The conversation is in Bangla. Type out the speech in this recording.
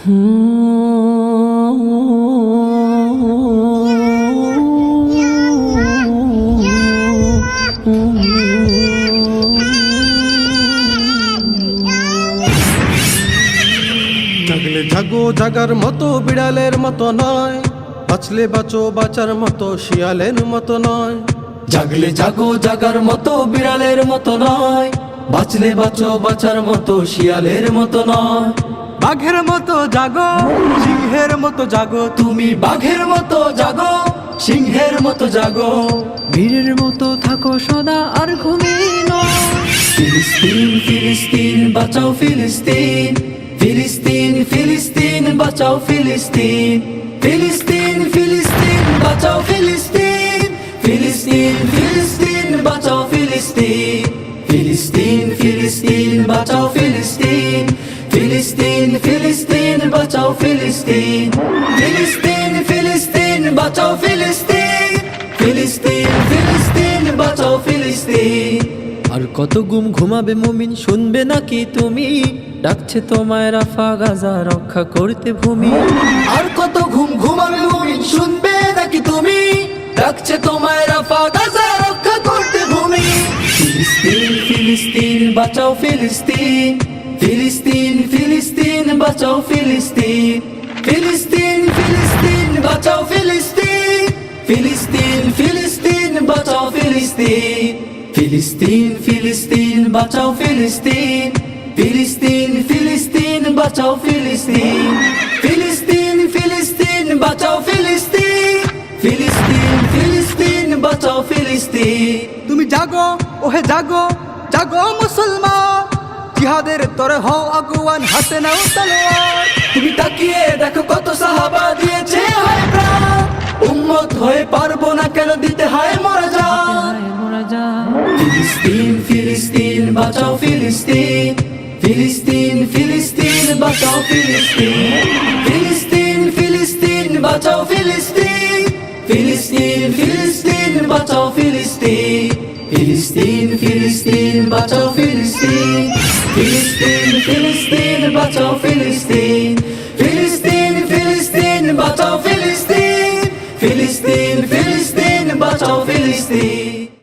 জাগলে জাগো জাগার মতো বিড়ালের মতো নয়, বাঁচলে বাঁচো বাঁচার মতো শিয়ালের মতো নয়। জাগলে জাগো জাগার মতো বিড়ালের মতো নয়, বাঁচলে বাঁচো বাঁচার মতো শিয়ালের মতো নয়। বাঘের মতো জাগো সিংহের মতো জাগো, তুমি বাঘের মতো জাগো সিংহের মতো জাগো। বীরের মতো থাকো সদা আর ঘুমিয়ে নয়। ফিলিস্তিন ফিলিস্তিন বাঁচাও ফিলিস্তিন, ফিলিস্তিন ফিলিস্তিন বাঁচাও ফিলিস্তিন, ফিলিস্তিন ফিলিস্তিন বাঁচাও ফিলিস্তিন, ফিলিস্তিন ফিলিস্তিন বাঁচাও ফিলিস্তিন, ফিলিস্তিন ফিলিস্তিন বাঁচাও ফিলিস্তিন, ফিলিস্তিন ফিলিস্তিন বাঁচাও ফিলিস্তিন, ফিলিস্তিন ফিলিস্তিন বাঁচাও ফিলিস্তিন, ফিলিস্তিন ফিলিস্তিন বাঁচাও ফিলিস্তিন। আর কত গুম ঘুমাবে মুমিন, শুনবে নাকি তুমি? ডাকছে তোমায় রাফা গাজা রক্ষা করতে ভূমি। আর কত ঘুম ঘুমাবে মুমিন, শুনবে নাকি তুমি? ডাকছে তোমায় রাফা গাজা রক্ষা করতে ভূমি। ফিলিস্তিন ফিলিস্তিন বাঁচাও ফিলিস্তিন, ফিলিস্তিন ফিলিস্তিন বাঁচাও ফিলিস্তিন, ফিলিস্তিন ফিলিস্তিন বাঁচাও ফিলিস্তিন, ফিলিস্তিন ফিলিস্তিন বাঁচাও ফিলিস্তিন, ফিলিস্তিন ফিলিস্তিন বাঁচাও ফিলিস্তিন, ফিলিস্তিন ফিলিস্তিন বাঁচাও ফিলিস্তিন, ফিলিস্তিন ফিলিস্তিন বাঁচাও ফিলিস্তিন, ফিলিস্তিন ফিলিস্তিন বাঁচাও ফিলিস্তিন। তুমি জাগো ওহে জাগো জাগো মুসলমান, জিহাদের তরে হও আগুয়ান, হাতে নাও তলোয়ার। তুমি তাকিয়ে দেখো কত সাহাবা দিয়েছে হয় প্রাণ, উম্মত হয়ে পারবো না কেন দিতে হয় মরা যান। ফিলিস্তিন ফিলিস্তিন বাঁচাও ফিলিস্তিন, ফিলিস্তিন ফিলিস্তিন বাঁচাও ফিলিস্তিন, ফিলিস্তিন ফিলিস্তিন বাঁচাও ফিলিস্তিন, ফিলিস্তিন ফিলিস্তিন বাঁচাও ফিলিস্তিন, ফিলিস্তিন ফিলিস্তিন বাঁচাও ফিলিস্তিন, ফিলিস্তিন ফিলিস্তিন বাঁচাও ফিলিস্তিন।